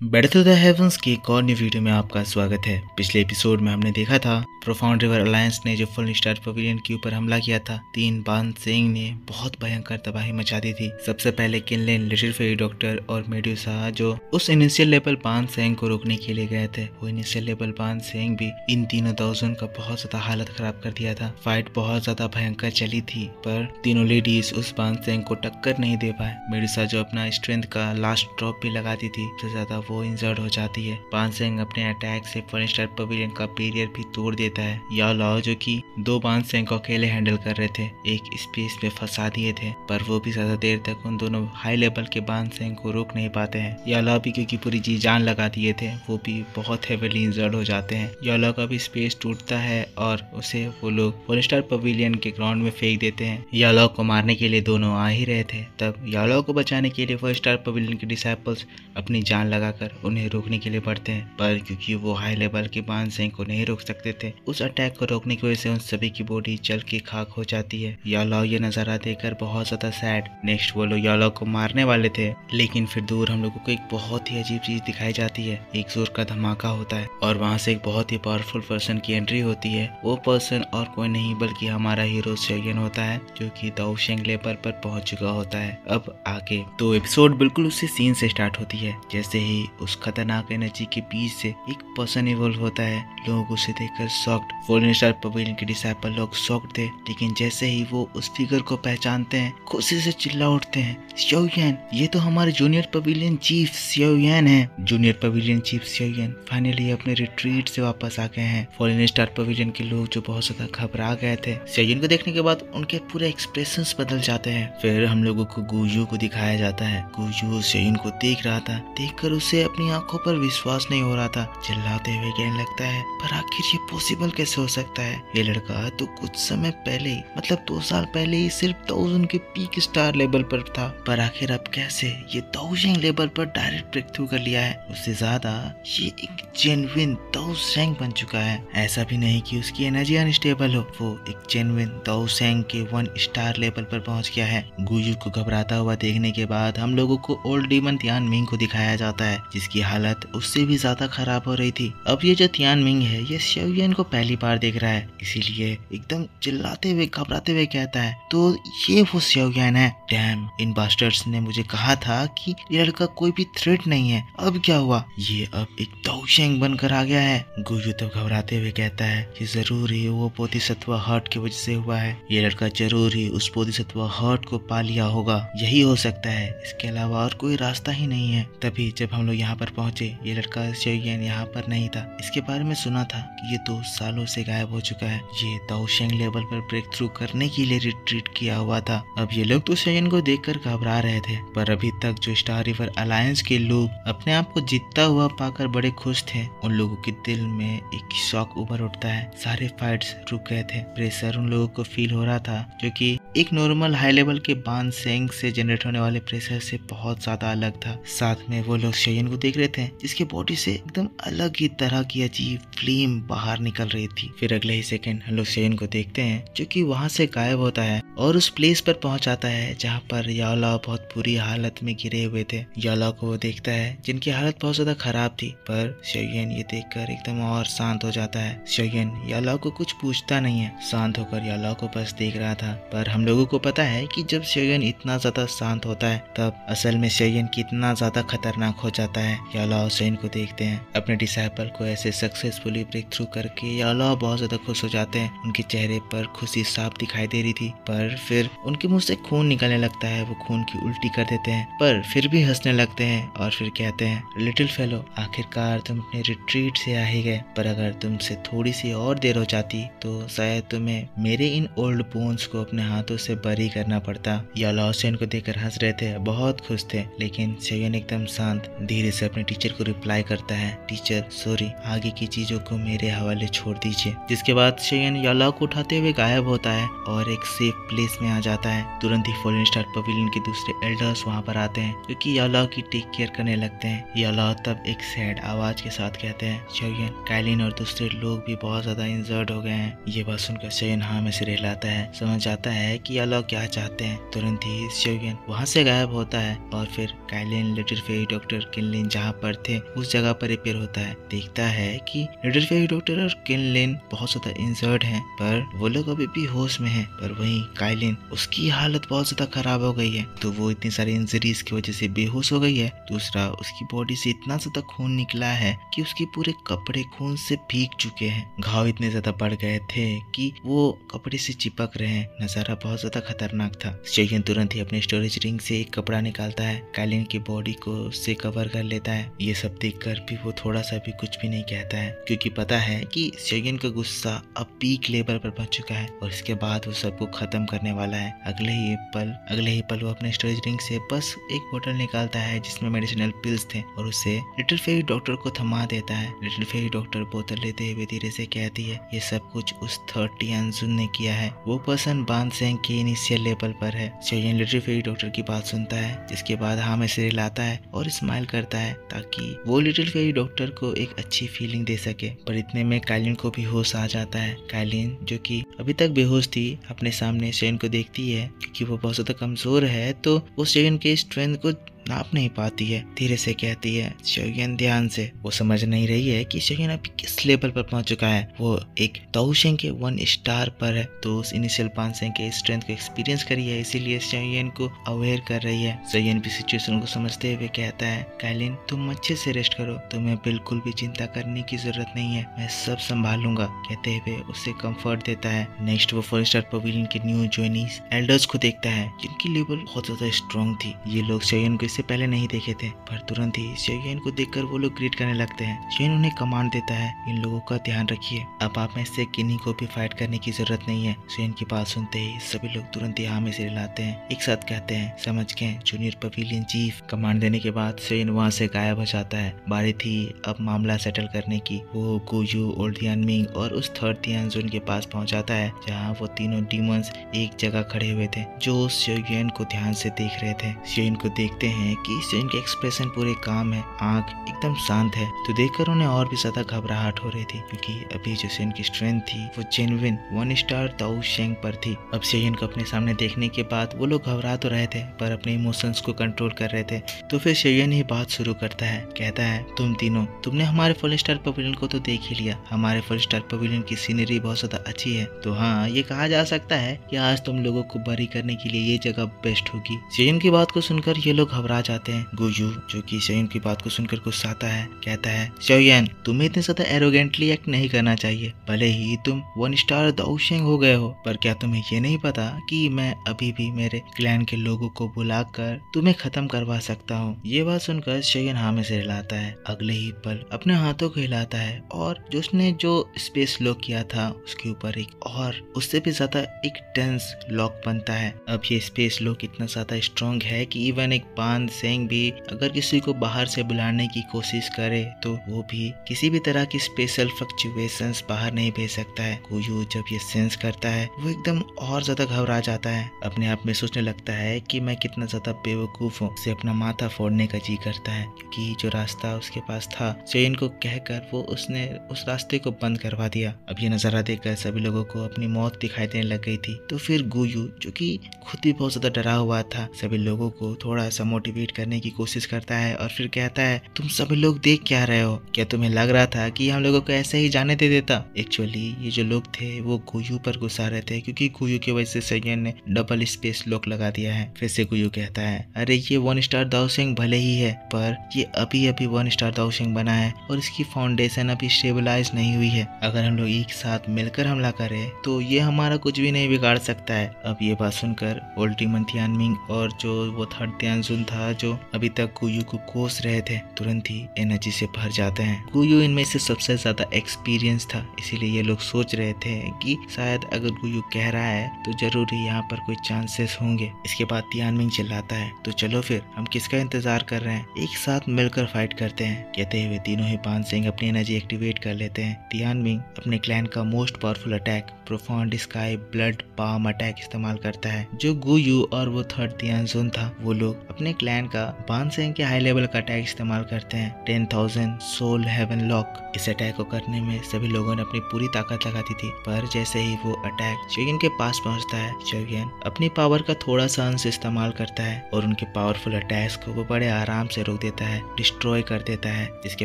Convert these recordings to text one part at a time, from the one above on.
Battle to the heavens की एक और नई वीडियो में आपका स्वागत है। पिछले एपिसोड में हमने देखा था प्रोफाउंड रिवर अलायंस ने जो फुल स्टार पवेलियन के ऊपर हमला किया था। तीन बान सेंग ने बहुत भयंकर तबाही मचा दी थी। सबसे पहले किनलेन, लिटिल फेरी डॉक्टर और मेडुसा जो उस इनिशियल लेवल बान सेंग को रोकने के लिए गए थे, वो इनिशियल लेवल बान सेंग भी इन तीनों दाउजन का बहुत ज्यादा हालत खराब कर दिया था। फाइट बहुत ज्यादा भयंकर चली थी पर तीनों लेडीज उस बान सेंग को टक्कर नहीं दे पाए। मेडुसा जो अपना स्ट्रेंथ का लास्ट ड्रॉप भी लगाती थी, सबसे ज्यादा वो इंजर्ड हो जाती है। बान सेंग अपने अटैक से फुल स्टार पवेलियन का बैरियर भी तोड़ देता है। याओ लाओ जो कि दो बान सेंग को अकेले हैंडल कर रहे थे, एक स्पेस में फंसा दिए थे, पर वो भी ज्यादा देर तक उन दोनों हाई लेवल के बान सेंग को रोक नहीं पाते हैं। याओ लाओ भी क्योंकि पूरी जी जान लगा दिए थे, वो भी बहुत हेवीली इंजर्ड हो जाते हैं। याओ लाओ का भी स्पेस टूटता है और उसे वो लोग फुल स्टार पवेलियन के ग्राउंड में फेंक देते हैं। याओ लाओ को मारने के लिए दोनों आ ही रहे थे, तब याओ लाओ को बचाने के लिए फुल स्टार पवेलियन के डिसाइपल्स अपनी जान लगाकर उन्हें रोकने के लिए बढ़ते हैं, पर क्योंकि वो हाई लेवल के बान सेंग को नहीं रोक सकते थे, उस अटैक को रोकने की वजह से उन सभी की बॉडी जल के खाक हो जाती है। याओ लाओ ये नजारा देखकर बहुत ज्यादा सैड। नेक्स्ट वो लोग याओ लाओ को मारने वाले थे, लेकिन फिर दूर हम लोगों को एक बहुत ही अजीब चीज दिखाई जाती है। एक जोर का धमाका होता है और वहाँ से एक बहुत ही पावरफुल पर्सन की एंट्री होती है। वो पर्सन और कोई नहीं बल्कि हमारा हीरो शेयन होता है, जो कि दाओशेंग लेवल पर पहुंच चुका होता है। अब आगे तो एपिसोड बिल्कुल उसी सीन से स्टार्ट होती है, जैसे ही उस खतरनाक एनर्जी के बीच से एक पर्सन इवॉल्व होता है। लोग उसे देखकर शॉक्ड, फुल स्टार पवेलियन के डिसाइपल लोग शॉक्ड थे, लेकिन जैसे ही वो उस फिगर को पहचानते हैं, खुशी से चिल्ला उठते हैं, शेयन, ये तो हमारे जूनियर पवेलियन चीफ शेयन है। जूनियर पवेलियन चीफ शेयन फाइनली अपने रिट्रीट से वापस आ गए हैं। फुल स्टार पवेलियन के लोग जो बहुत ज्यादा घबरा गए थे, शेयन को देखने के बाद उनके पूरे एक्सप्रेशंस बदल जाते हैं। फिर हम लोगों को गुजू को दिखाया जाता है। गुजू शेयन को देख रहा था, देखकर उसे अपनी आंखों पर विश्वास नहीं हो रहा था। चिल्लाते हुए कहने लगता है, पर आखिर ये पॉसिबल कैसे हो सकता है? ये लड़का तो कुछ समय पहले ही, मतलब 2 साल पहले ही सिर्फ दाओजन के पीक स्टार लेवल पर था, पर आखिर अब कैसे ये दाओशेंग लेवल पर डायरेक्ट ब्रेक थ्रू कर लिया है? उससे ज्यादा ये एक जेन्युइन दाओशेंग बन चुका है। ऐसा भी नहीं कि उसकी एनर्जी अनस्टेबल हो, वो एक जेन्युइन दाओशेंग के 1 स्टार लेवल पर पहुंच गया है। गुजू को घबराता हुआ देखने के बाद हम लोगों को ओल्ड डीमन तियान मिंग को दिखाया जाता है, जिसकी हालत उससे भी ज्यादा खराब हो रही थी। अब ये जो तियान मिंग है, ये शेयन को पहली बार देख रहा है, इसीलिए एकदम चिल्लाते हुए घबराते हुए कहता है, तो ये वो शेयन है। डैम, इन बास्टर्ड्स ने मुझे कहा था कि ये लड़का कोई भी थ्रेट नहीं है, अब क्या हुआ? ये अब एक दाओशेंग बनकर आ गया है। गुजू तो घबराते हुए कहता है कि जरूर ही वो बोधिसत्व हर्ट की वजह से हुआ है। ये लड़का जरूर ही उस बोधिसत्व हर्ट को पा लिया होगा, यही हो सकता है, इसके अलावा और कोई रास्ता ही नहीं है। तभी जब हम लोग यहाँ पर पहुंचे, ये लड़का शेयन यहाँ पर नहीं था। इसके बारे में सुना था कि ये 2 सालों से गायब हो चुका है। ये दाओशेंग लेवल पर ब्रेक थ्रू करने के लिए रिट्रीट किया हुआ था। अब ये लोग तो शेयन को देखकर घबरा रहे थे, पर अभी तक जो स्टार रिवर अलायंस के लोग अपने आप को जीतता हुआ पाकर बड़े खुश थे। उन लोगों के दिल में एक शौक उभर उठता है। सारे फाइट्स रुक गए थे। प्रेशर उन लोगों को फील हो रहा था, जो कि एक नॉर्मल हाई लेवल के बान सेंग से जनरेट होने वाले प्रेशर से बहुत ज्यादा अलग था। साथ में वो लोग शेयन को देख रहे थे, जिसके बॉडी से एकदम अलग ही तरह की अजीब फ्लेम बाहर निकल रही थी। फिर अगले ही सेकंड हम लोग शेयन को देखते हैं, जो कि वहां से गायब होता है और उस प्लेस पर पहुंच जाता है जहाँ पर याओ लाओ बहुत बुरी हालत में गिरे हुए थे। याओ लाओ को वो देखता है, जिनकी हालत बहुत ज्यादा खराब थी, पर शेयन ये देखकर एकदम और शांत हो जाता है। शेयन याओ लाओ को कुछ पूछता नहीं है, शांत होकर याओ लाओ को बस देख रहा था। पर हम लोगों को पता है कि जब शेयन इतना ज्यादा शांत होता है, तब असल में शेयन कितना ज्यादा खतरनाक हो जाता है। याओ लाओ शेयन को देखते हैं, अपने डिसाइपल को ऐसे सक्सेसफुली ब्रेक थ्रू करके याओ लाओ बहुत ज्यादा खुश हो जाते हैं। उनके चेहरे पर खुशी साफ दिखाई दे रही थी, पर फिर उनके मुंह से खून निकलने लगता है। वो खून की उल्टी कर देते हैं, पर फिर भी हंसने लगते हैं और फिर कहते हैं, लिटिल फेलो, आखिरकार तुम अपने रिट्रीट से आ ही गए, पर अगर तुमसे थोड़ी सी और देर हो जाती तो शायद तुम्हें मेरे इन ओल्ड बोन्स को अपने हाथों से बरी करना पड़ता। याओ लाओ शेयन को देखकर हंस रहे थे, बहुत खुश थे, लेकिन शेयन एकदम शांत धीरे से अपने टीचर को रिप्लाई करता है, टीचर सॉरी, आगे की चीजों को मेरे हवाले छोड़ दीजिए। जिसके बाद शेयन याओ लाओ को उठाते हुए गायब होता है और एक सेफ प्लेस में आ जाता है। तुरंत ही फॉलन स्टार पवेलियन के दूसरे एल्डर्स वहाँ पर आते हैं, जो कि याओ लाओ की टेक केयर करने लगते हैं। याओ लाओ तब एक सैड आवाज के साथ कहते हैं, शेयन, काइलिन और दूसरे लोग भी बहुत ज्यादा इंजर्ड हो गए हैं। ये बात सुनकर शेयन हाँ में सिर हिलाता है, समझ आता है कि ये लोग क्या चाहते हैं। तुरंत ही शोयन वहाँ से गायब होता है और फिर काइलिन लिटिल फेरी डॉक्टर किनलिन जहाँ पर थे उस जगह पर रिपेयर होता है। देखता है कि लिटिल फेरी डॉक्टर और किनलिन बहुत ज्यादा इंजर्ड हैं, पर वो लोग अभी भी होश में हैं। पर वहीं काइलिन उसकी हालत बहुत ज्यादा खराब हो गई है, तो वो इतनी सारी इंजरीज की वजह से बेहोश हो गई है। दूसरा, उसकी बॉडी से इतना ज्यादा खून निकला है कि उसके पूरे कपड़े खून से भीग चुके हैं। घाव इतने ज्यादा बढ़ गए थे कि वो कपड़े से चिपक रहे हैं। नजारा बहुत ज्यादा खतरनाक था। शोयन तुरंत ही अपने स्टोरेज रिंग से एक कपड़ा निकालता है, काइलिन की बॉडी को उससे कवर कर लेता है। ये सब देखकर भी वो थोड़ा सा भी कुछ भी नहीं कहता है, क्योंकि पता है कि शोयन का गुस्सा अब पीक लेवल पर पहुंच चुका है और इसके बाद वो सबको खत्म करने वाला है। अगले ही पल वो अपने स्टोरेज रिंग से बस एक बोतल निकालता है जिसमें मेडिसिनल पिल्स थे और उसे लिटिल फेरी डॉक्टर को थमा देता है। लिटिल फेरी डॉक्टर बोतल लेते हुए धीरे से कहती है, ये सब कुछ उस 30 अनजुन ने किया है। वो पर्सन बानसेंग के इनिशियल लेवल पर है। शोयन लिटिल फेरी डॉक्टर की बात सुनता है, जिसके बाद हाँ में सिर हिलाता है और स्माइल करता है ताकि वो लिटिल फेरी डॉक्टर को एक अच्छी फीलिंग दे सके। पर इतने में काइलिन को भी होश आ जाता है। काइलिन जो कि अभी तक बेहोश थी, अपने सामने शोयन को देखती है। क्योंकि वो बहुत ज्यादा कमजोर है तो वो शोयन के स्ट्रेंथ को नाप नहीं पाती है। धीरे से कहती है, शोयन ध्यान से। वो समझ नहीं रही है कि शोयन अभी किस लेवल पर पहुंच चुका है। वो एक दाओशेंग के 1 स्टार पर है, तो उस इनिशियल बानसेंग के स्ट्रेंथ को एक्सपीरियंस करी है, इसीलिए शोयन को अवेयर कर रही है। शोयन भी सिचुएशन को समझते हुए कहता है, काइलिन तुम अच्छे से रेस्ट करो, तुम्हें बिल्कुल भी चिंता करने की जरूरत नहीं है, मैं सब संभाल लूंगा, कहते हुए उसे कंफर्ट देता है। नेक्स्ट वो 4 स्टार पवेलियन के न्यू ज्वाइनीज एल्डर्स को देखता है, जिनकी लेवल बहुत ज्यादा स्ट्रॉन्ग थी। ये लोग शोयन को इससे पहले नहीं देखे थे, पर तुरंत ही शोयन को देखकर वो लोग ग्रीट करने लगते हैं। शोयन उन्हें कमांड देता है, इन लोगों का ध्यान रखिए, अब आप में से किन्हीं को भी फाइट करने की जरूरत नहीं है। शोयन की बात सुनते ही सभी लोग तुरंत ही हाँ में सिर हिलाते हैं, एक साथ कहते हैं, समझ गए जूनियर पवेलियन चीफ। कमांड देने के बाद शोयन वहाँ से गायब हो जाता है। बारी थी अब मामला सेटल करने की। वो गुयू, ओल्ड तियानमिंग और उस 3rd तियानजुन के पास पहुंच जाता है, जहाँ वो तीनों डीमंस एक जगह खड़े हुए थे, जो शोयन को ध्यान से देख रहे थे। शोयन को देखते हैं कि शोयन के एक्सप्रेशन पूरे काम है, आंख एकदम शांत है, तो देखकर उन्हें और भी ज्यादा घबराहट हो रही थी, क्योंकि अभी जो शोयन की स्ट्रेंथ थी वो जेन्युइन 1 स्टार दाओशेंग पर थी। अब शोयन को अपने सामने देखने के बाद वो लोग घबरा तो रहे थे, पर अपने इमोशंस को कंट्रोल कर रहे थे। तो फिर शोयन ही बात शुरू करता है, कहता है, तुम तीनों, तुमने हमारे 4 स्टार पवेलियन को तो देख ही लिया। हमारे 4 स्टार पवेलियन की सीनरी बहुत ज्यादा अच्छी है, तो हाँ, ये कहा जा सकता है कि आज तुम लोगों को बरी करने के लिए ये जगह बेस्ट होगी। शोयन की बात को सुनकर ये लोग घबरा जाते हैं। गुयू जो कि शोयन की बात को सुनकर गुस्साता है, कहता है, शोयन तुम्हें इतने ज्यादा एरोगेंटली एक्ट नहीं करना चाहिए, भले ही तुम 1 स्टार दाओशेंग हो गए हो, पर क्या तुम्हें ये नहीं पता कि मैं अभी भी मेरे क्लैन के लोगों को बुलाकर तुम्हें खत्म करवा सकता हूँ। ये बात सुनकर शोयन हाँ में से हिलाता है। अगले ही पल अपने हाथों को हिलाता है और जो उसने जो स्पेस लॉक किया था उसके ऊपर एक और उससे भी ज्यादा एक टेंस लॉक बनता है। अब ये स्पेस लॉक इतना ज्यादा स्ट्रॉन्ग है कि इवन एक बानसेंग भी अगर किसी को बाहर से बुलाने की कोशिश करे तो वो भी किसी भी तरह की स्पेशल फ्लक्चुएशंस बाहर नहीं भेज सकता है। गुयू जब ये सेंस करता है वो एकदम और ज्यादा घबरा जाता है, अपने आप में सोचने लगता है कि मैं कितना ज्यादा बेवकूफ हूँ, उसे अपना माथा फोड़ने का जी करता है, क्योंकि जो रास्ता उसके पास था शोयन को कहकर वो उसने उस रास्ते को बंद करवा दिया। अब ये नजारा देखकर सभी लोगों को अपनी मौत दिखाई देने लग गई थी। तो फिर गुयू जो कि खुद भी बहुत ज्यादा डरा हुआ था, सभी लोगों को थोड़ा सा मोटिवेट करने की कोशिश करता है और फिर कहता है, तुम सभी लोग देख क्या रहे हो, क्या तुम्हें लग रहा था कि हम लोगों को ऐसे ही जाने दे देता? एक्चुअली ये जो लोग थे वो गुयू पर गुस्सा रहे थे, क्योंकि गुयू की वजह से शोयन ने डबल स्पेस लॉक लगा दिया है। फिर से गुयू कहता है, अरे ये 1 स्टार दाओशेंग भले ही है, पर ये अभी अभी 1 स्टार दाओशेंग बना है और इसकी फाउंडेशन अभी स्टेबलाइज नहीं हुई है। अगर हम लोग एक साथ मिलकर हमला करें तो ये हमारा कुछ भी नहीं बिगाड़ सकता है। अब ये बात सुनकर ओल्ड डीमन तियानमिंग और जो वो 3rd तियानजुन था जो अभी तक गुयू को कोस रहे थे, तुरंत ही एनर्जी से भर जाते हैं। गुयू इनमें से सबसे ज्यादा एक्सपीरियंस था, इसीलिए ये लोग सोच रहे थे कि शायद अगर गुयू कह रहा है तो जरूर ही यहाँ पर कोई चांसेस होंगे। इसके बाद तियानमिंग चिल्लाता है, तो चलो फिर हम किसका इंतजार कर रहे हैं, एक साथ मिलकर फाइट करते हैं। कहते हुए तीनों ही बानसेंग अपनी एनर्जी एक्टिवेट कर लेते हैं। तियानमिंग अपने क्लैन का most powerful attack profound sky blood palm attack इस्तेमाल करता है। जो गुयू और वो 3rd तियानजुन था वो लोग अपने क्लैन क्लैन का बानसेंग के हाई लेवल का अटैक इस्तेमाल करते हैं 10,000 सोल हेवन लॉक। इस अटैक को करने में सभी लोगों ने अपनी पूरी ताकत लगा दी थी, पर जैसे ही वो अटैक शोगुन के पास पहुंचता है, शोगुन अपनी पावर का थोड़ा सा अंश इस्तेमाल करता है और उनके पावरफुल अटैक्स को वो बड़े आराम से रोक देता है, डिस्ट्रॉय कर देता है। जिसके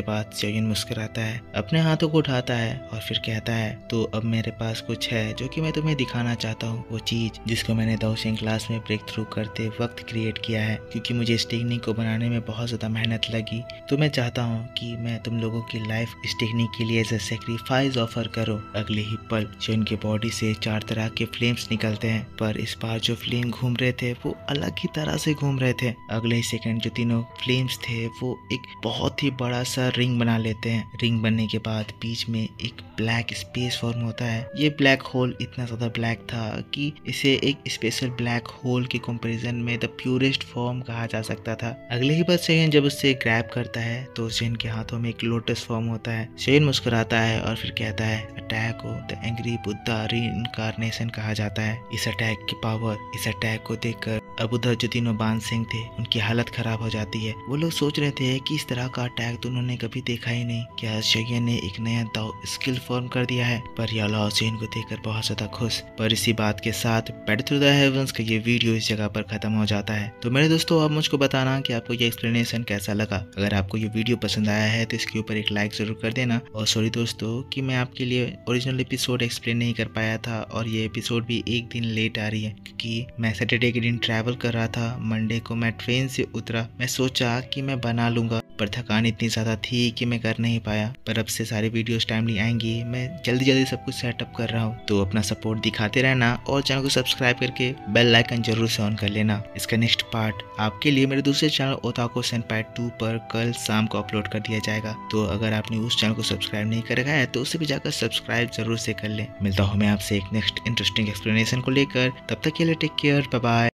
बाद शोगुन मुस्कुराता है, अपने हाथों को उठाता है और फिर कहता है, तो अब मेरे पास कुछ है जो कि मैं तुम्हें दिखाना चाहता हूँ, वो चीज जिसको मैंने दाओशिंग क्लास में ब्रेक थ्रू करते वक्त क्रिएट किया है, क्योंकि मुझे इस टेक्निक को बनाने में बहुत ज्यादा मेहनत लगी। तो मैं चाहता हूँ कि मैं तुम लोगों की लाइफ इस टेक्निक के लिए एज अ सेक्रीफाइस ऑफर करो। अगले ही पल शोगुन की बॉडी से 4 तरह के फ्लेम्स निकलते हैं, पर इस बार जो फ्लेम घूम रहे थे वो अलग ही तरह से घूम रहे थे। अगले ही सेकंड जो तीनों फ्लेम्स थे वो एक बहुत ही बड़ा सा रिंग बना लेते हैं। रिंग बनने के बाद बीच में एक ब्लैक स्पेस फॉर्म होता है। ये ब्लैक होल इतना ज्यादा ब्लैक था कि इसे एक स्पेशल ब्लैक होल के कंपैरिजन में द प्योरेस्ट फॉर्म कहा जा सकता था। अगले ही बार शोगुन जब उससे ग्रैब करता है तो शोगुन के हाथों में एक लोटस फॉर्म होता है। शोगुन मुस्कुराता है और फिर कहता है, अटैक को द एंग्री बुद्धा रीइंकार्नेशन कहा जाता है। इस अटैक की पावर, इस अटैक को देखकर अब उधर जो तीनों बानसेंग थे उनकी हालत खराब हो जाती है। वो लोग सोच रहे थे कि इस तरह का अटैक तो उन्होंने कभी देखा ही नहीं, क्या शोगुन ने एक नया दाओ स्किल फॉर्म कर दिया है। पर याओ लाओ शोगुन को देखकर बहुत ज्यादा खुश। पर इसी बात के साथ बैटल थ्रू द हेवंस का ये वीडियो इस जगह पर खत्म हो जाता है। तो मेरे दोस्तों, आप मुझको बताना कि आपको ये एक्सप्लेनेशन कैसा लगा। अगर आपको ये वीडियो पसंद आया है तो इसके ऊपर एक लाइक जरूर कर देना। और सॉरी दोस्तों कि मैं आपके लिए ओरिजिनल एपिसोड एक्सप्लेन नहीं कर पाया था, और ये एपिसोड भी एक दिन लेट आ रही है क्योंकि मैं सैटरडे के दिन ट्रैवल कर रहा था। मंडे को मैं ट्रेन से उतरा, मैं सोचा कि मैं बना लूंगा, पर थकान इतनी ज्यादा थी कि मैं कर नहीं पाया। पर अब से सारी वीडियोस टाइमली आएंगी, मैं जल्दी जल्दी सब कुछ सेटअप कर रहा हूँ। तो अपना सपोर्ट दिखाते रहना और चैनल को सब्सक्राइब करके बेल आइकन जरूर से ऑन कर लेना। इसका नेक्स्ट पार्ट आपके लिए मेरे दूसरे चैनल ओताको सेनपाई 2 पर कल शाम को अपलोड कर दिया जाएगा। तो अगर आपने उस चैनल को सब्सक्राइब नहीं करा है तो उसे भी जाकर सब्सक्राइब जरूर से कर लें। मिलता हूँ मैं आपसे एक नेक्स्ट इंटरेस्टिंग एक्सप्लेनेशन को लेकर, तब तक के लिए टेक केयर, बाय बाय।